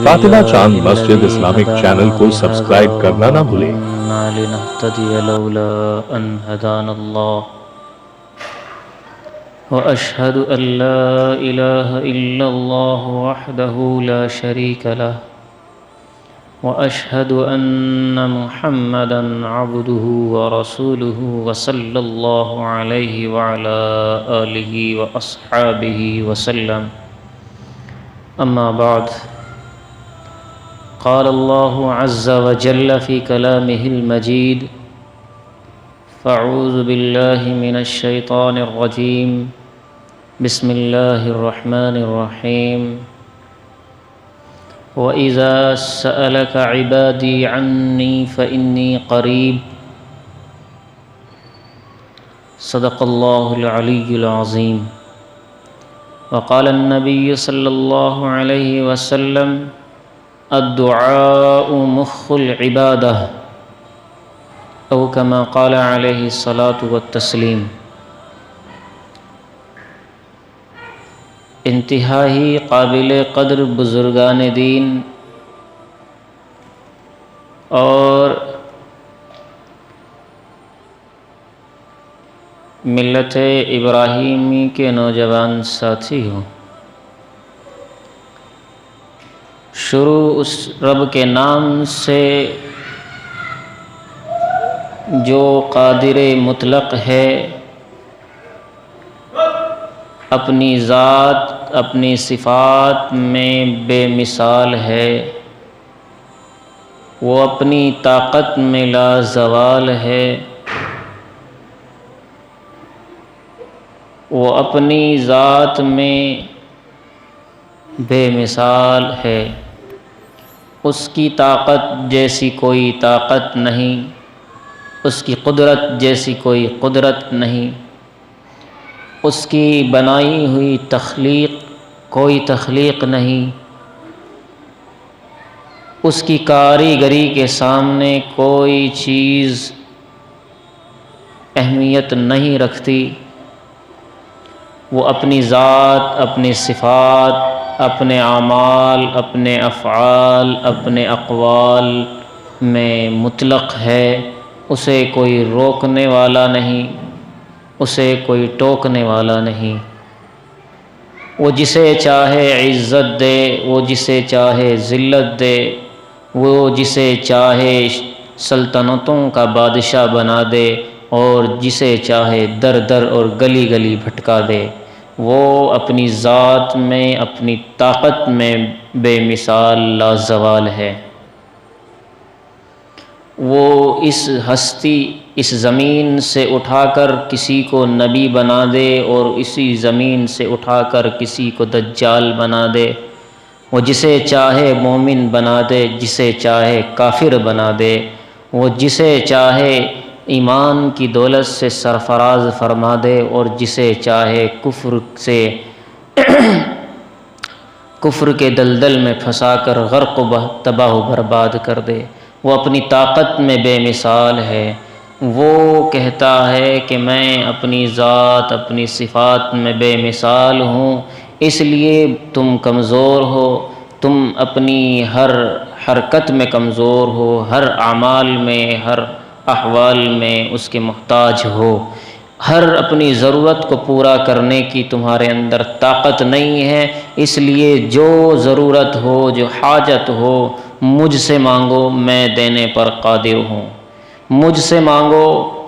فاطمہ چاند مسجد Islamic channel کو subscribe کرنا نہ بھولیں۔ لنهتدي لولا أن هدانا الله وأشهد أن لا إله إلا الله وحده لا شريك له وأشهد أن محمدا عبده ورسوله وصلى الله عليه وعلى آله وأصحابه وسلم أما بعد قال الله عز وجل في كلامه المجيد فأعوذ بالله من الشيطان الرجيم بسم الله الرحمن الرحيم وَإِذَا سَأَلَكَ عِبَادِي عَنِّي فَإِنِّي قَرِيبٌ صدق الله العلي العظيم وقال النبي صلى الله عليه وسلم الدعاء مخ العبادة أو كما قال عليه الصلاة والتسليم۔ انتہائی قابل قدر بزرگان دین اور ملت ابراہیمی کے نوجوان ساتھی ہوں، شروع اس رب کے نام سے جو قادر مطلق ہے، اپنی ذات اپنی صفات میں بے مثال ہے، وہ اپنی طاقت میں لازوال ہے، وہ اپنی ذات میں بے مثال ہے، اس کی طاقت جیسی کوئی طاقت نہیں، اس کی قدرت جیسی کوئی قدرت نہیں، اس کی بنائی ہوئی تخلیق کوئی تخلیق نہیں، اس کی کاریگری کے سامنے کوئی چیز اہمیت نہیں رکھتی، وہ اپنی ذات اپنی صفات اپنے اعمال اپنے افعال اپنے اقوال میں مطلق ہے، اسے کوئی روکنے والا نہیں، اسے کوئی ٹوکنے والا نہیں، وہ جسے چاہے عزت دے، وہ جسے چاہے ذلت دے، وہ جسے چاہے سلطنتوں کا بادشاہ بنا دے اور جسے چاہے در در اور گلی گلی بھٹکا دے، وہ اپنی ذات میں اپنی طاقت میں بے مثال لازوال ہے۔ وہ اس ہستی اس زمین سے اٹھا کر کسی کو نبی بنا دے اور اسی زمین سے اٹھا کر کسی کو دجال بنا دے، وہ جسے چاہے مومن بنا دے، جسے چاہے کافر بنا دے، وہ جسے چاہے ایمان کی دولت سے سرفراز فرما دے اور جسے چاہے کفر کے دلدل میں پھنسا کر غرق و تباہ و برباد کر دے، وہ اپنی طاقت میں بے مثال ہے۔ وہ کہتا ہے کہ میں اپنی ذات اپنی صفات میں بے مثال ہوں، اس لیے تم کمزور ہو، تم اپنی ہر حرکت میں کمزور ہو، ہر اعمال میں ہر احوال میں اس کے محتاج ہو، ہر اپنی ضرورت کو پورا کرنے کی تمہارے اندر طاقت نہیں ہے، اس لیے جو ضرورت ہو جو حاجت ہو مجھ سے مانگو، میں دینے پر قادر ہوں، مجھ سے مانگو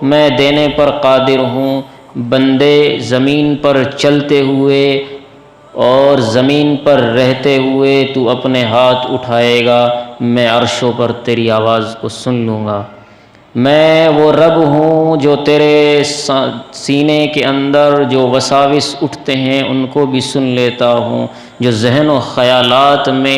میں دینے پر قادر ہوں۔ بندے زمین پر چلتے ہوئے اور زمین پر رہتے ہوئے تو اپنے ہاتھ اٹھائے گا، میں عرشوں پر تیری آواز کو سن لوں گا۔ میں وہ رب ہوں جو تیرے سینے کے اندر جو وساوس اٹھتے ہیں ان کو بھی سن لیتا ہوں، جو ذہن و خیالات میں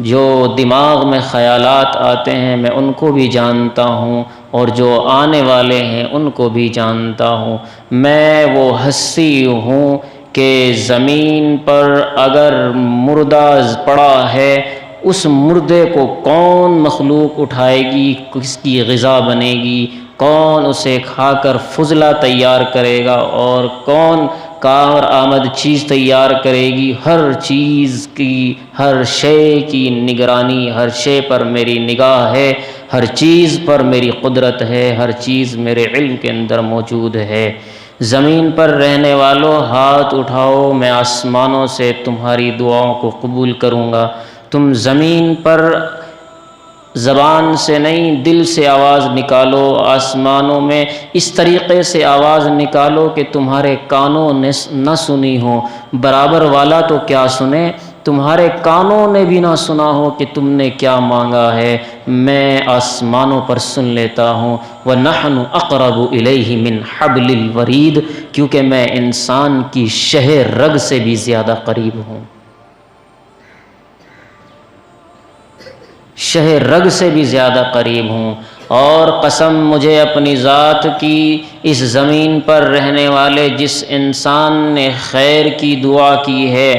جو دماغ میں خیالات آتے ہیں میں ان کو بھی جانتا ہوں اور جو آنے والے ہیں ان کو بھی جانتا ہوں۔ میں وہ ہستی ہوں کہ زمین پر اگر مردہ پڑا ہے اس مردے کو کون مخلوق اٹھائے گی، کس کی غذا بنے گی، کون اسے کھا کر فضلہ تیار کرے گا اور کون کار آمد چیز تیار کرے گی، ہر چیز کی، ہر شے کی نگرانی، ہر شے پر میری نگاہ ہے، ہر چیز پر میری قدرت ہے، ہر چیز میرے علم کے اندر موجود ہے۔ زمین پر رہنے والوں ہاتھ اٹھاؤ، میں آسمانوں سے تمہاری دعاؤں کو قبول کروں گا۔ تم زمین پر زبان سے نہیں دل سے آواز نکالو، آسمانوں میں اس طریقے سے آواز نکالو کہ تمہارے کانوں نے نہ سنی ہو، برابر والا تو کیا سنے، تمہارے کانوں نے بھی نہ سنا ہو کہ تم نے کیا مانگا ہے، میں آسمانوں پر سن لیتا ہوں۔ وَنَحْنُ أَقْرَبُ إِلَيْهِ مِنْ حَبْلِ الْوَرِيدِ، کیونکہ میں انسان کی شہ رگ سے بھی زیادہ قریب ہوں، شہ رگ سے بھی زیادہ قریب ہوں۔ اور قسم مجھے اپنی ذات کی، اس زمین پر رہنے والے جس انسان نے خیر کی دعا کی ہے،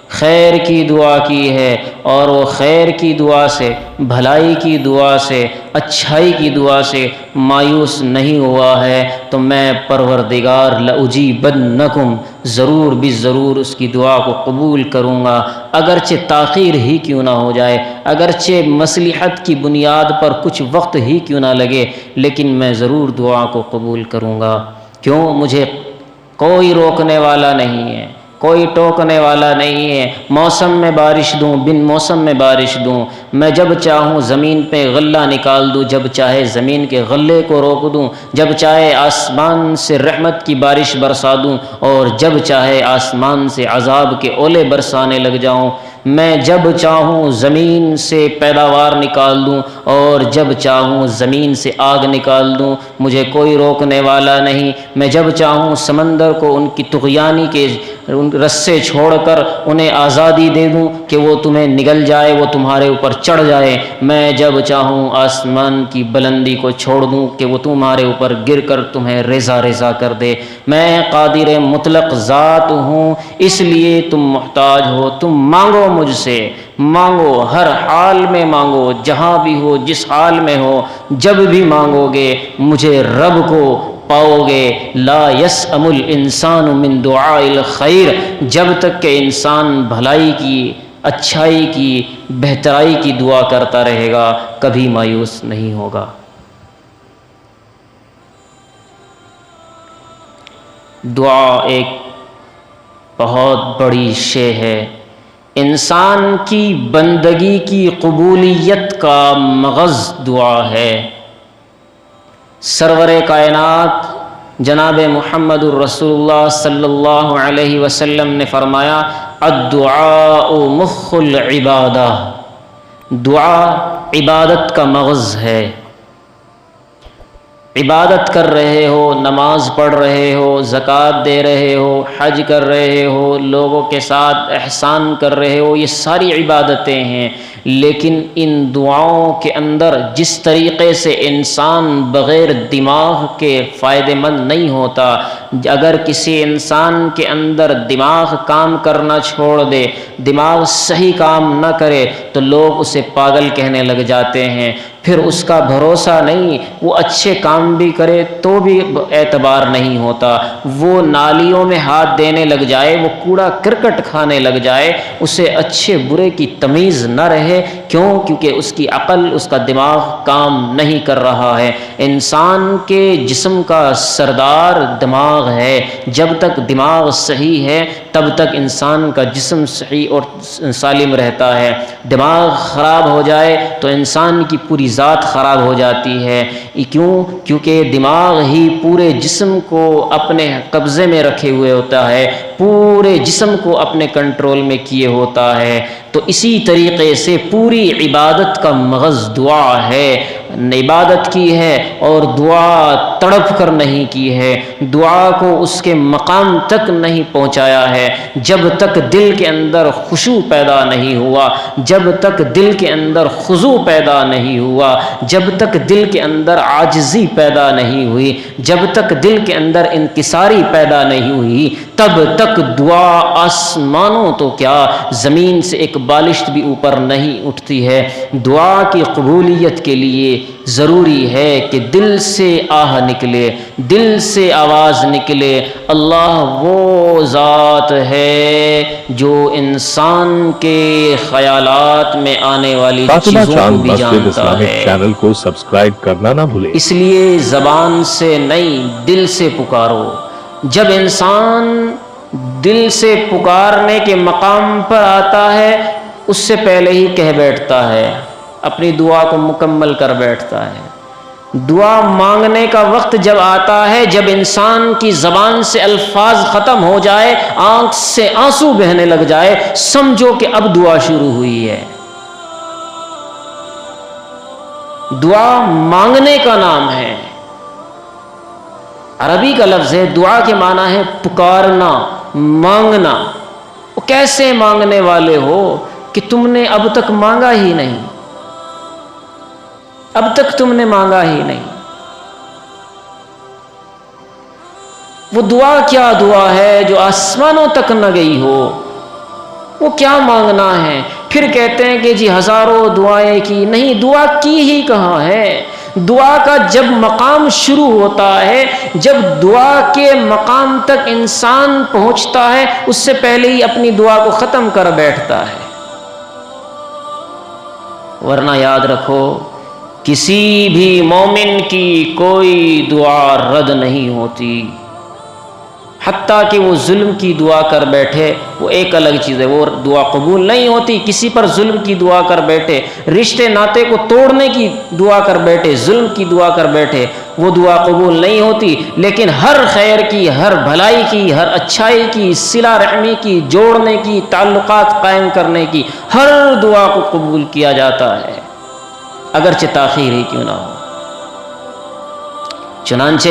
خیر کی دعا کی ہے، اور وہ خیر کی دعا سے، بھلائی کی دعا سے، اچھائی کی دعا سے مایوس نہیں ہوا ہے، تو میں پروردگار لأجیبنکم، ضرور بھی ضرور اس کی دعا کو قبول کروں گا، اگرچہ تاخیر ہی کیوں نہ ہو جائے، اگرچہ مصلحت کی بنیاد پر کچھ وقت ہی کیوں نہ لگے، لیکن میں ضرور دعا کو قبول کروں گا۔ کیوں؟ مجھے کوئی روکنے والا نہیں ہے، کوئی ٹوکنے والا نہیں ہے۔ موسم میں بارش دوں، بن موسم میں بارش دوں، میں جب چاہوں زمین پہ غلہ نکال دوں، جب چاہے زمین کے غلے کو روک دوں، جب چاہے آسمان سے رحمت کی بارش برسا دوں، اور جب چاہے آسمان سے عذاب کے اولے برسانے لگ جاؤں، میں جب چاہوں زمین سے پیداوار نکال دوں، اور جب چاہوں زمین سے آگ نکال دوں، مجھے کوئی روکنے والا نہیں۔ میں جب چاہوں سمندر کو ان کی طغیانی کے رسے چھوڑ کر انہیں آزادی دے دوں کہ وہ تمہیں نگل جائے، وہ تمہارے اوپر چڑھ جائے۔ میں جب چاہوں آسمان کی بلندی کو چھوڑ دوں کہ وہ تمہارے اوپر گر کر تمہیں ریزہ ریزہ کر دے۔ میں قادر مطلق ذات ہوں، اس لیے تم محتاج ہو۔ تم مانگو مجھ سے، مانگو، ہر حال میں مانگو، جہاں بھی ہو، جس حال میں ہو، جب بھی مانگو گے مجھے رب کو پاؤ گے۔ لا یسأم الانسان من دعاء الخیر، جب تک کہ انسان بھلائی کی، اچھائی کی، بہترائی کی دعا کرتا رہے گا، کبھی مایوس نہیں ہوگا۔ دعا ایک بہت بڑی شے ہے، انسان کی بندگی کی قبولیت کا مغز دعا ہے۔ سرور کائنات جناب محمد الرسول اللہ صلی اللہ علیہ وسلم نے فرمایا، الدعاء مخ العبادہ، دعا عبادت کا مغز ہے۔ عبادت کر رہے ہو، نماز پڑھ رہے ہو، زکوٰۃ دے رہے ہو، حج کر رہے ہو، لوگوں کے ساتھ احسان کر رہے ہو، یہ ساری عبادتیں ہیں، لیکن ان دعاؤں کے اندر جس طریقے سے انسان بغیر دماغ کے فائدہ مند نہیں ہوتا، اگر کسی انسان کے اندر دماغ کام کرنا چھوڑ دے، دماغ صحیح کام نہ کرے، تو لوگ اسے پاگل کہنے لگ جاتے ہیں، پھر اس کا بھروسہ نہیں، وہ اچھے کام بھی کرے تو بھی اعتبار نہیں ہوتا، وہ نالیوں میں ہاتھ دینے لگ جائے، وہ کوڑا کرکٹ کھانے لگ جائے، اسے اچھے برے کی تمیز نہ رہے، کیوں؟ کیونکہ اس کی عقل، اس کا دماغ کام نہیں کر رہا ہے۔ انسان کے جسم کا سردار دماغ ہے، جب تک دماغ صحیح ہے تب تک انسان کا جسم صحیح اور سالم رہتا ہے، دماغ خراب ہو جائے تو انسان کی پوری ذات خراب ہو جاتی ہے۔ کیوں؟ کیونکہ دماغ ہی پورے جسم کو اپنے قبضے میں رکھے ہوئے ہوتا ہے، پورے جسم کو اپنے کنٹرول میں کیے ہوتا ہے۔ تو اسی طریقے سے پوری عبادت کا مغز دعا ہے، عبادت کی ہے اور دعا تڑپ کر نہیں کی ہے، دعا کو اس کے مقام تک نہیں پہنچایا ہے، جب تک دل کے اندر خشوع پیدا نہیں ہوا، جب تک دل کے اندر خضوع پیدا نہیں ہوا، جب تک دل کے اندر عاجزی پیدا نہیں ہوئی، جب تک دل کے اندر انکساری پیدا نہیں ہوئی، تب تک دعا آسمانوں تو کیا زمین سے ایک بالشت بھی اوپر نہیں اٹھتی ہے۔ دعا کی قبولیت کے لیے ضروری ہے کہ دل سے آہ نکلے، دل سے آواز نکلے، اللہ وہ ذات ہے جو انسان کے خیالات میں آنے والی فاطمہ چیزوں کو چاند بھی مسجد جانتا اسلامک ہے۔ چینل کو سبسکرائب کرنا نہ بھولیں۔ اس لیے زبان سے نہیں، دل سے پکارو۔ جب انسان دل سے پکارنے کے مقام پر آتا ہے، اس سے پہلے ہی کہہ بیٹھتا ہے، اپنی دعا کو مکمل کر بیٹھتا ہے۔ دعا مانگنے کا وقت جب آتا ہے، جب انسان کی زبان سے الفاظ ختم ہو جائے، آنکھ سے آنسو بہنے لگ جائے، سمجھو کہ اب دعا شروع ہوئی ہے۔ دعا مانگنے کا نام ہے، عربی کا لفظ ہے، دعا کے معنی ہے پکارنا، مانگنا۔ وہ کیسے مانگنے والے ہو کہ تم نے اب تک مانگا ہی نہیں، اب تک تم نے مانگا ہی نہیں۔ وہ دعا کیا دعا ہے جو آسمانوں تک نہ گئی ہو، وہ کیا مانگنا ہے؟ پھر کہتے ہیں کہ جی ہزاروں دعائیں کی، نہیں، دعا کی ہی کہاں ہے؟ دعا کا جب مقام شروع ہوتا ہے، جب دعا کے مقام تک انسان پہنچتا ہے، اس سے پہلے ہی اپنی دعا کو ختم کر بیٹھتا ہے۔ ورنہ یاد رکھو، کسی بھی مومن کی کوئی دعا رد نہیں ہوتی، حتیٰ کہ وہ ظلم کی دعا کر بیٹھے، وہ ایک الگ چیز ہے، وہ دعا قبول نہیں ہوتی۔ کسی پر ظلم کی دعا کر بیٹھے، رشتے ناطے کو توڑنے کی دعا کر بیٹھے، ظلم کی دعا کر بیٹھے، وہ دعا قبول نہیں ہوتی۔ لیکن ہر خیر کی، ہر بھلائی کی، ہر اچھائی کی، صلہ رحمی کی، جوڑنے کی، تعلقات قائم کرنے کی، ہر دعا کو قبول کیا جاتا ہے، اگرچہ تاخیر ہی کیوں نہ ہو۔ چنانچہ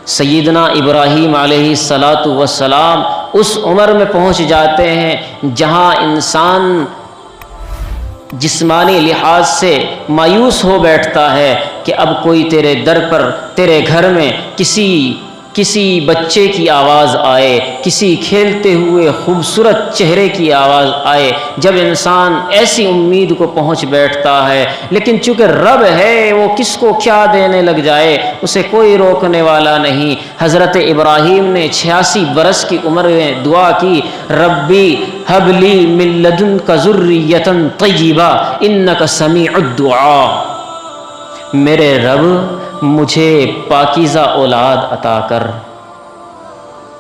سیدنا ابراہیم علیہ السلام اس عمر میں پہنچ جاتے ہیں جہاں انسان جسمانی لحاظ سے مایوس ہو بیٹھتا ہے کہ اب کوئی تیرے در پر، تیرے گھر میں کسی بچے کی آواز آئے، کسی کھیلتے ہوئے خوبصورت چہرے کی آواز آئے۔ جب انسان ایسی امید کو پہنچ بیٹھتا ہے، لیکن چونکہ رب ہے، وہ کس کو کیا دینے لگ جائے، اسے کوئی روکنے والا نہیں۔ حضرت ابراہیم نے 86 برس کی عمر میں دعا کی، ربی ہب لی من لدنک ذریۃ طیبہ انک سمیع الدعاء، میرے رب مجھے پاکیزہ اولاد عطا کر،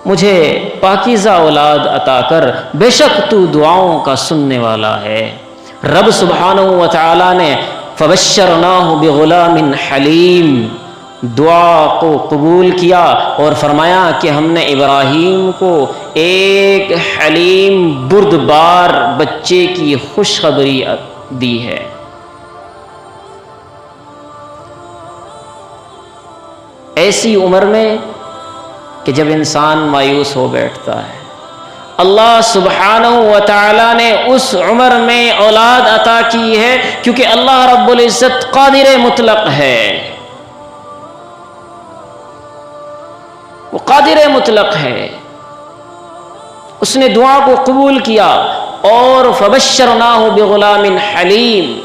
مجھے پاکیزہ اولاد عطا کر، بے شک تو دعاؤں کا سننے والا ہے۔ رب سبحانہ و تعالی نے فبشرناہ بغلام حلیم، دعا کو قبول کیا اور فرمایا کہ ہم نے ابراہیم کو ایک حلیم بردبار بچے کی خوشخبری دی ہے۔ ایسی عمر میں کہ جب انسان مایوس ہو بیٹھتا ہے، اللہ سبحانہ و تعالی نے اس عمر میں اولاد عطا کی ہے، کیونکہ اللہ رب العزت قادر مطلق ہے، وہ قادر مطلق ہے۔ اس نے دعا کو قبول کیا اور فبشرناہ بغلام حلیم،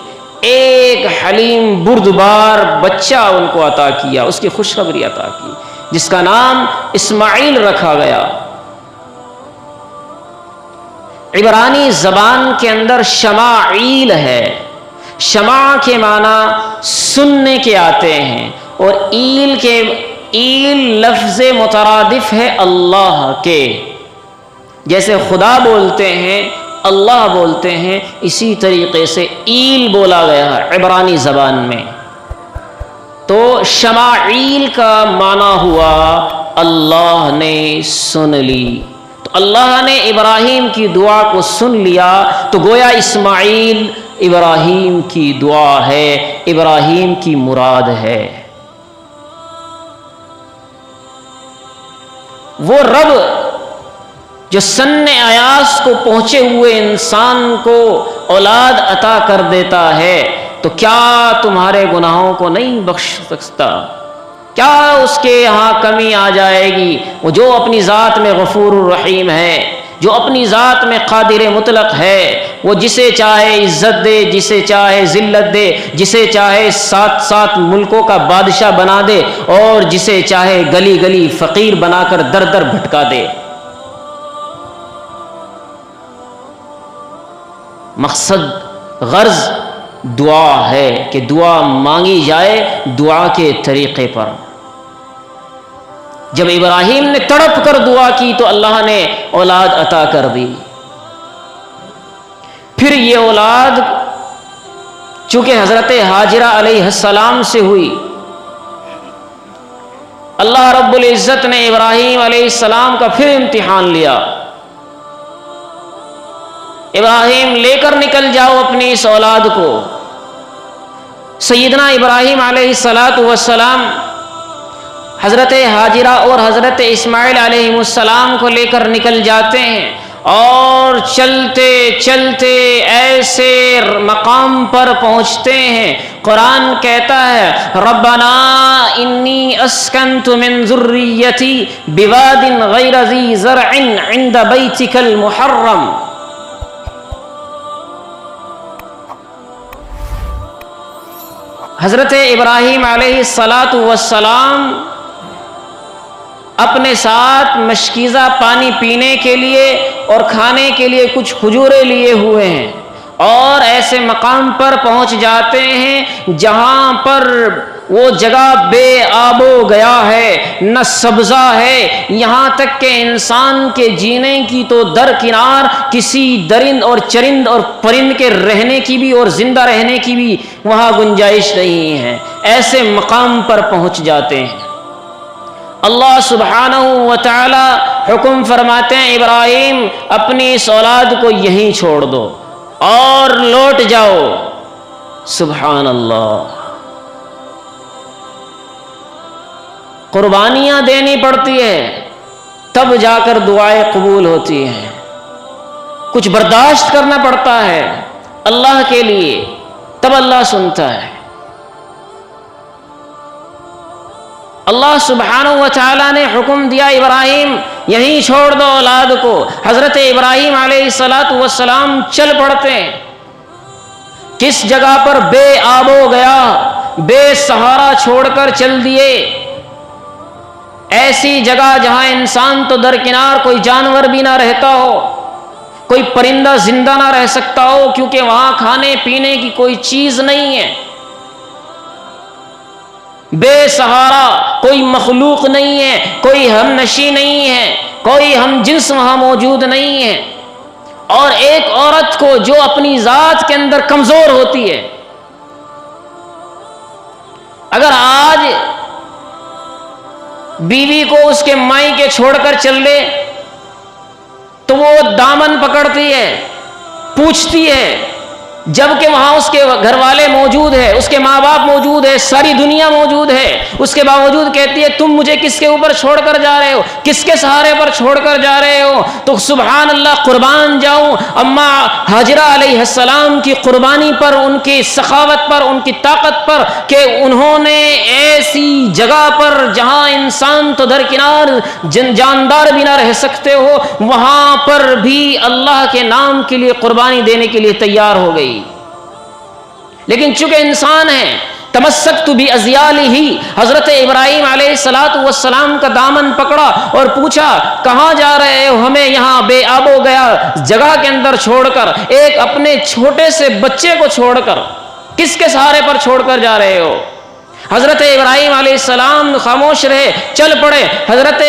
ایک حلیم بردبار بچہ ان کو عطا کیا، اس کی خوشخبری عطا کی، جس کا نام اسماعیل رکھا گیا۔ عبرانی زبان کے اندر شماعیل ہے، شمع کے معنی سننے کے آتے ہیں، اور ایل لفظ مترادف ہے اللہ کے، جیسے خدا بولتے ہیں، اللہ بولتے ہیں، اسی طریقے سے ایل بولا گیا ہے عبرانی زبان میں۔ تو شماعیل کا معنی ہوا اللہ نے سن لی، تو اللہ نے ابراہیم کی دعا کو سن لیا، تو گویا اسماعیل ابراہیم کی دعا ہے، ابراہیم کی مراد ہے۔ وہ رب جو سن ایاس کو پہنچے ہوئے انسان کو اولاد عطا کر دیتا ہے، تو کیا تمہارے گناہوں کو نہیں بخش سکتا؟ کیا اس کے یہاں کمی آ جائے گی؟ وہ جو اپنی ذات میں غفور الرحیم ہے، جو اپنی ذات میں قادر مطلق ہے، وہ جسے چاہے عزت دے، جسے چاہے ذلت دے، جسے چاہے 7 ملکوں کا بادشاہ بنا دے، اور جسے چاہے گلی گلی فقیر بنا کر در در بھٹکا دے۔ مقصد، غرض دعا ہے کہ دعا مانگی جائے دعا کے طریقے پر۔ جب ابراہیم نے تڑپ کر دعا کی تو اللہ نے اولاد عطا کر دی۔ پھر یہ اولاد چونکہ حضرت ہاجرہ علیہ السلام سے ہوئی، اللہ رب العزت نے ابراہیم علیہ السلام کا پھر امتحان لیا۔ ابراہیم لے کر نکل جاؤ اپنی اس اولاد کو۔ سیدنا ابراہیم علیہ السلام حضرت ہاجرہ اور حضرت اسماعیل علیہ السلام کو لے کر نکل جاتے ہیں، اور چلتے چلتے ایسے مقام پر پہنچتے ہیں، قرآن کہتا ہے ربنا انی اسکنت من ذریتی بواد غیر ذی زرع عند بیتک المحرم۔ حضرت ابراہیم علیہ السلام اپنے ساتھ مشکیزہ پانی پینے کے لیے اور کھانے کے لیے کچھ کھجوریں لیے ہوئے ہیں، اور ایسے مقام پر پہنچ جاتے ہیں جہاں پر وہ جگہ بے آب و گیا ہے، نہ سبزہ ہے، یہاں تک کہ انسان کے جینے کی تو درکنار کسی درند اور چرند اور پرند کے رہنے کی بھی اور زندہ رہنے کی بھی وہاں گنجائش نہیں ہے۔ ایسے مقام پر پہنچ جاتے ہیں۔ اللہ سبحانہ و تعالی حکم فرماتے ہیں ابراہیم اپنی اس اولاد کو یہیں چھوڑ دو اور لوٹ جاؤ۔ سبحان اللہ، قربانیاں دینی پڑتی ہے تب جا کر دعائیں قبول ہوتی ہیں، کچھ برداشت کرنا پڑتا ہے اللہ کے لیے تب اللہ سنتا ہے۔ اللہ سبحانہ و تعالیٰ نے حکم دیا ابراہیم یہیں چھوڑ دو اولاد کو۔ حضرت ابراہیم علیہ السلام چل پڑتے ہیں، کس جگہ پر بے آب و گیا، بے سہارا چھوڑ کر چل دیے، ایسی جگہ جہاں انسان تو درکنار کوئی جانور بھی نہ رہتا ہو، کوئی پرندہ زندہ نہ رہ سکتا ہو، کیونکہ وہاں کھانے پینے کی کوئی چیز نہیں ہے، بے سہارا کوئی مخلوق نہیں ہے، کوئی ہم نشی نہیں ہے، کوئی ہم جنس وہاں موجود نہیں ہے، اور ایک عورت کو جو اپنی ذات کے اندر کمزور ہوتی ہے، اگر آج بیوی کو اس کے مائکے چھوڑ کر چل لے تو وہ دامن پکڑتی ہے، پوچھتی ہے، جبکہ وہاں اس کے گھر والے موجود ہیں، اس کے ماں باپ موجود ہیں، ساری دنیا موجود ہے، اس کے باوجود کہتی ہے تم مجھے کس کے اوپر چھوڑ کر جا رہے ہو، کس کے سہارے پر چھوڑ کر جا رہے ہو؟ تو سبحان اللہ، قربان جاؤں اما ہاجرہ علیہ السلام کی قربانی پر، ان کی سخاوت پر، ان کی طاقت پر، کہ انہوں نے ایسی جگہ پر جہاں انسان تو درکنار جاندار بھی نہ رہ سکتے ہو، وہاں پر بھی اللہ کے نام کے لیے قربانی دینے کے لیے تیار ہو گئی۔ لیکن چونکہ انسان ہے، تمسکت بِأَزْيَالِهِ، حضرت ابراہیم علیہ السلام کا دامن پکڑا اور پوچھا کہاں جا رہے ہو؟ ہمیں یہاں بے آب و گیا جگہ کے اندر چھوڑ کر، ایک اپنے چھوٹے سے بچے کو چھوڑ کر، کس کے سہارے پر چھوڑ کر جا رہے ہو؟ حضرت ابراہیم علیہ السلام خاموش رہے، چل پڑے۔ حضرت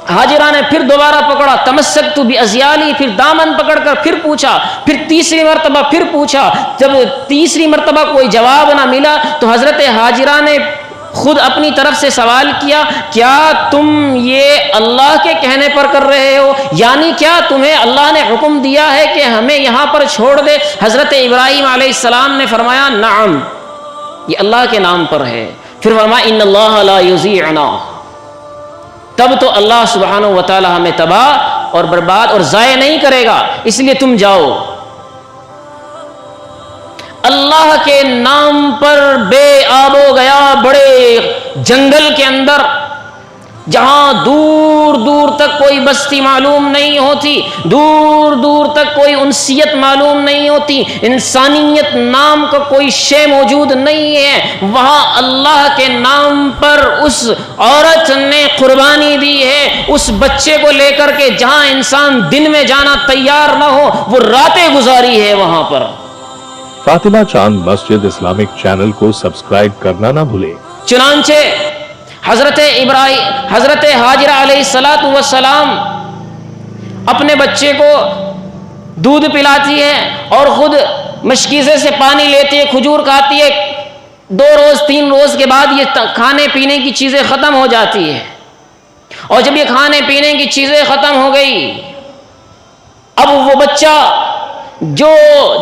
ہاجرہ نے پھر دوبارہ پکڑا، تمسکت بِأَزْيَالِهِ، پھر دامن پکڑ کر پھر پوچھا، پھر تیسری مرتبہ پھر پوچھا۔ جب تیسری مرتبہ کوئی جواب نہ ملا تو حضرت ہاجرہ نے خود اپنی طرف سے سوال کیا، کیا تم یہ اللہ کے کہنے پر کر رہے ہو؟ یعنی کیا تمہیں اللہ نے حکم دیا ہے کہ ہمیں یہاں پر چھوڑ دے؟ حضرت ابراہیم علیہ السلام نے فرمایا نعم، یہ اللہ کے نام پر ہے۔ پھر فرمایا ان اللہ لا یضیعنا، تب تو اللہ سبحانہ و تعالی ہمیں تباہ اور برباد اور ضائع نہیں کرے گا، اس لیے تم جاؤ۔ اللہ کے نام پر بے آب و گیا بڑے جنگل کے اندر جہاں دور دور تک کوئی بستی معلوم نہیں ہوتی، دور دور تک کوئی انسیت معلوم نہیں ہوتی، انسانیت نام کا کوئی شے موجود نہیں ہے، وہاں اللہ کے نام پر اس عورت نے قربانی دی ہے، اس بچے کو لے کر کے جہاں انسان دن میں جانا تیار نہ ہو وہ راتیں گزاری ہے وہاں پر۔ فاطمہ چاند مسجد اسلامک چینل کو سبسکرائب کرنا نہ بھولیں۔ چنانچہ حضرت ہاجرہ علیہ السلام اپنے بچے کو دودھ پلاتی ہے اور خود مشکیزے سے پانی لیتی ہے، کھجور کھاتی ہے، 2 روز 3 روز کے بعد یہ کھانے پینے کی چیزیں ختم ہو جاتی ہے، اور جب یہ کھانے پینے کی چیزیں ختم ہو گئی، اب وہ بچہ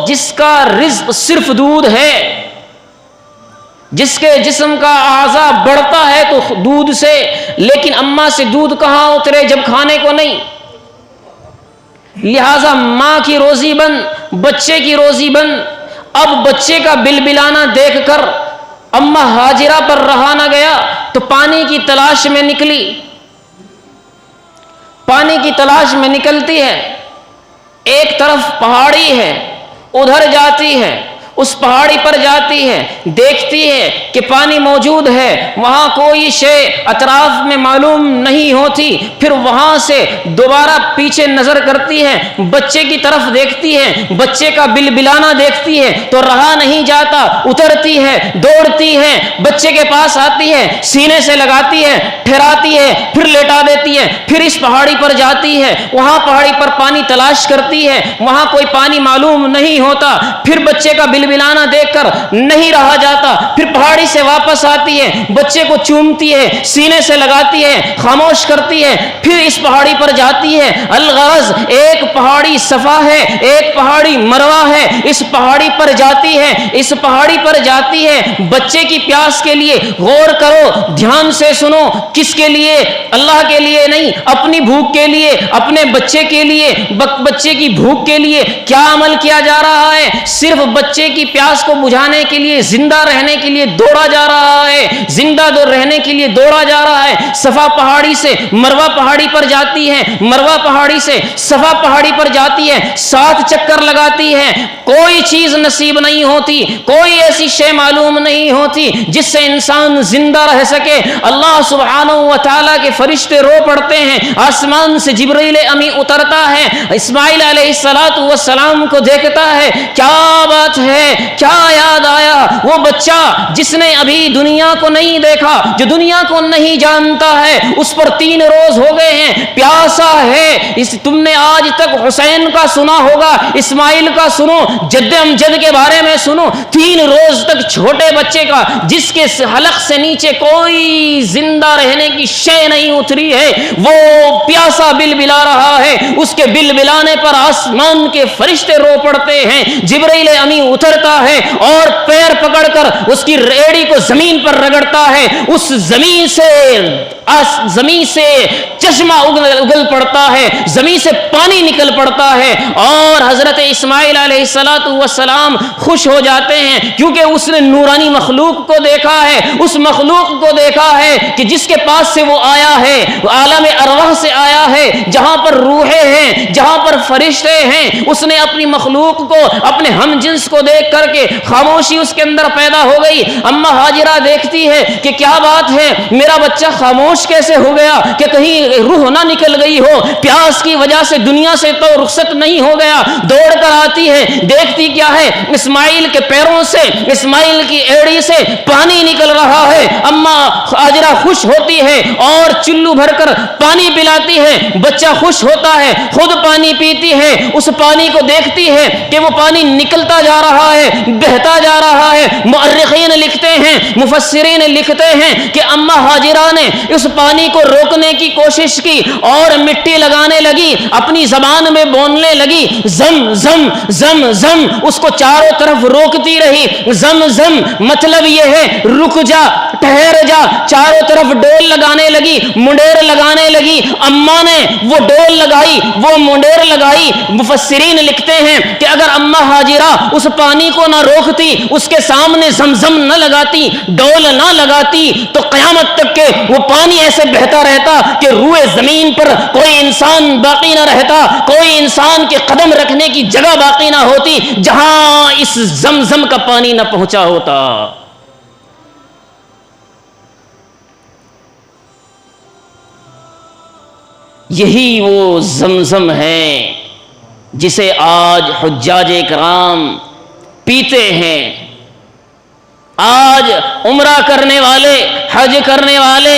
جس کا رزق صرف دودھ ہے، جس کے جسم کا اعضاء بڑھتا ہے تو دودھ سے، لیکن اماں سے دودھ کہاں اترے جب کھانے کو نہیں، لہذا ماں کی روزی بند، بچے کی روزی بند۔ اب بچے کا بلبلانا دیکھ کر اماں ہاجرہ پر رہا نہ گیا تو پانی کی تلاش میں نکلی، پانی کی تلاش میں نکلتی ہے، ایک طرف پہاڑی ہے، ادھر جاتی ہے، اس پہاڑی پر جاتی ہے، دیکھتی ہے کہ پانی موجود ہے، وہاں کوئی شے اطراف میں معلوم نہیں ہوتی، پھر وہاں سے دوبارہ پیچھے نظر کرتی ہے، بچے کی طرف دیکھتی ہے، بچے کا بلبلانا دیکھتی ہے تو رہا نہیں جاتا، اترتی ہے، دوڑتی ہے، بچے کے پاس آتی ہے، سینے سے لگاتی ہے، ٹھہراتی ہے، پھر لیٹا دیتی ہے، پھر اس پہاڑی پر جاتی ہے، وہاں پہاڑی پر پانی تلاش کرتی ہے، وہاں کوئی پانی معلوم نہیں ہوتا، پھر بچے کا بلبلانا دیکھ کر نہیں رہا جاتا، پھر پہاڑی سے واپس آتی ہے، بچے کو چومتی ہے، سینے سے لگاتی ہے، خاموش کرتی ہے، پھر اس پہاڑی پر جاتی ہے۔ الغرض ایک پہاڑی صفا ہے، ایک پہاڑی مروہ ہے، اس پہاڑی پر جاتی ہے، اس پہاڑی پر جاتی ہے بچے کی پیاس کے لیے۔ غور کرو، دھیان سے سنو، کس کے لیے؟ اللہ کے لیے نہیں، اپنی بھوک کے لیے، اپنے بچے کے لیے، بچے کی بھوک کے لیے کیا عمل کیا جا رہا ہے؟ صرف بچے کی پیاس کو بجھانے کے لیے، زندہ رہنے کے لیے دوڑا جا رہا ہے، زندہ رہنے کے لیے دوڑا جا رہا ہے۔ صفا پہاڑی سے مروہ پہاڑی پر جاتی ہے، مروہ پہاڑی سے صفا پہاڑی پر جاتی ہے، 7 چکر لگاتی ہے، کوئی چیز نصیب نہیں ہوتی، کوئی ایسی شے معلوم نہیں ہوتی جس سے انسان زندہ رہ سکے۔ اللہ سبحانہ و تعالیٰ کے فرشتے رو پڑتے ہیں، آسمان سے جبرائیل امی اترتا ہے، اسماعیل علیہ السلام کو دیکھتا ہے، کیا بات ہے، کیا یاد آیا؟ وہ بچہ جس نے ابھی دنیا کو نہیں دیکھا، جو دنیا کو نہیں جانتا ہے، اس پر 3 روز ہو گئے ہیں، پیاسا ہے۔ تم نے آج تک حسین کا سنا ہوگا، اسماعیل کا سنو، جد امجد کے بارے میں سنو، 3 روز تک چھوٹے بچے کا جس کے حلق سے نیچے کوئی زندہ رہنے کی شے نہیں اتری ہے، وہ پیاسا بلبلا رہا ہے، اس کے بلبلانے پر آسمان کے فرشتے رو پڑتے ہیں، جبرائیل امی اترتا ہے اور پیر پکڑ کر اس کی ریڑی کو زمین پر رگڑتا ہے، اس زمین سے چشمہ اگل پڑتا ہے، زمین سے پانی نکل پڑتا ہے، اور حضرت اسماعیل علیہ السلام خوش ہو جاتے ہیں، کیونکہ اس نے نورانی مخلوق کو دیکھا ہے، اس مخلوق کو دیکھا ہے کہ جس کے پاس سے وہ آیا ہے، عالم ارواح سے آیا ہے، جہاں پر روحیں ہیں، جہاں پر فرشتے ہیں۔ اس نے اپنی مخلوق کو، اپنے ہم جنس کو دیکھ کر کے خاموشی اس کے اندر پیدا ہو گئی۔ اماں ہاجرہ دیکھتی ہے کہ کیا بات ہے، میرا بچہ خاموش کیسے ہو گیا، کہ کہیں روح نہ نکل گئی ہو، پیاس کی وجہ سے دنیا سے تو رخصت نہیں ہو گیا۔ دوڑ کر آتی ہے، دیکھتی کیا ہے، اسماعیل کے پیروں سے، اسماعیل کی ایڑی سے پانی نکل رہا ہے۔ اماں ہاجرہ خوش ہوتی ہے اور چلو بھر کر پانی پلاتی ہے، بچہ خوش ہوتا ہے، خود پانی پیتی ہے، اس پانی کو دیکھتی ہے کہ وہ پانی نکلتا جا رہا ہے، بہتا جا رہا ہے۔ مؤرخین لکھتے ہیں، مفسرین لکھتے ہیں کہ اماں ہاجرہ نے اس پانی کو روکنے کی کوشش کی اور مٹی لگانے لگی، اپنی زبان میں بولنے لگی، زم زم زم زم، اس کو چاروں طرف روکتی رہی۔ زم زم مطلب یہ ہے رک جا، ٹھہر جا، چاروں چاروں طرف ڈول لگانے لگی، منڈیر لگانے لگی، اماں نے وہ ڈول لگائی، وہ منڈیر لگائی۔ مفسرین لکھتے ہیں کہ اگر اماں ہاجرہ اس پانی کو نہ روکتی، اس کے سامنے زمزم نہ لگاتی، ڈول نہ لگاتی، تو قیامت تک کے وہ پانی ایسے بہتا رہتا کہ روئے زمین پر کوئی انسان باقی نہ رہتا، کوئی انسان کے قدم رکھنے کی جگہ باقی نہ ہوتی جہاں اس زمزم کا پانی نہ پہنچا ہوتا۔ یہی وہ زمزم ہے جسے آج حجاج کرام پیتے ہیں۔ آج عمرہ کرنے والے، حج کرنے والے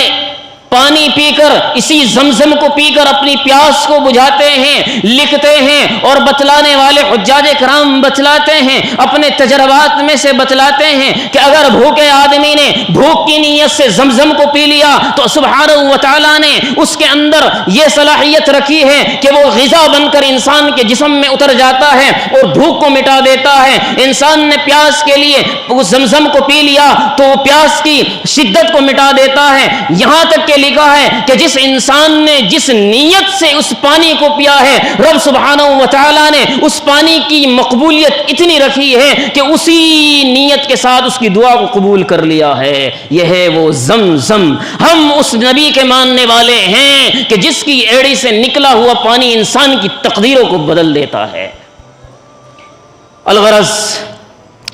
پانی پی کر، اسی زمزم کو پی کر اپنی پیاس کو بجھاتے ہیں، لکھتے ہیں، اور بتلانے والے حجاج کرام بتلاتے ہیں، اپنے تجربات میں سے بتلاتے ہیں کہ اگر بھوکے آدمی نے بھوک کی نیت سے زمزم کو پی لیا تو سبحانہ و تعالیٰ نے اس کے اندر یہ صلاحیت رکھی ہے کہ وہ غذا بن کر انسان کے جسم میں اتر جاتا ہے اور بھوک کو مٹا دیتا ہے۔ انسان نے پیاس کے لیے اس زمزم کو پی لیا تو وہ پیاس کی شدت کو مٹا دیتا ہے۔ یہاں تک کہ لکھا ہے کہ جس انسان نے جس نیت سے اس پانی کو پیا ہے، رب سبحانہ و تعالیٰ نے اس پانی کی مقبولیت اتنی رکھی ہے کہ اسی نیت کے ساتھ اس کی دعا کو قبول کر لیا ہے۔ یہ ہے وہ زمزم۔ ہم اس نبی کے ماننے والے ہیں کہ جس کی ایڑی سے نکلا ہوا پانی انسان کی تقدیروں کو بدل دیتا ہے۔ الغرض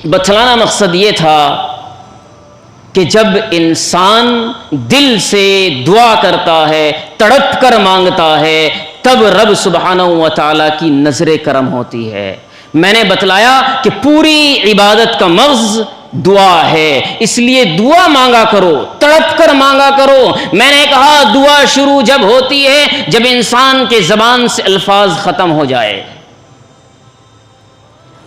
بتلانا مقصد یہ تھا کہ جب انسان دل سے دعا کرتا ہے، تڑپ کر مانگتا ہے، تب رب سبحانہ و تعالیٰ کی نظر کرم ہوتی ہے۔ میں نے بتلایا کہ پوری عبادت کا مغز دعا ہے، اس لیے دعا مانگا کرو، تڑپ کر مانگا کرو۔ میں نے کہا دعا شروع جب ہوتی ہے جب انسان کے زبان سے الفاظ ختم ہو جائے۔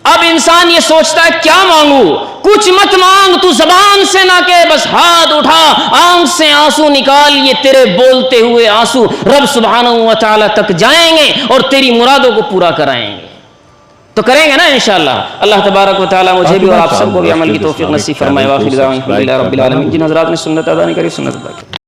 اب انسان یہ سوچتا ہے کیا مانگوں؟ کچھ مت مانگ، تو زبان سے نہ کہ، بس ہاتھ اٹھا، آنکھ سے آنسو نکال، یہ تیرے بولتے ہوئے آنسو رب سبحانہ و تعالیٰ تک جائیں گے اور تیری مرادوں کو پورا کرائیں گے۔ تو کریں گے نا انشاءاللہ۔ اللہ تبارک و تعالیٰ مجھے بھی اور آپ سب کو بھی عمل کی توفیق نصیب فرمائے۔ واخر دعوانا الحمدللہ رب العالمین۔ جن حضرات نے سنت ادا نہیں کری، سنت ادا کی۔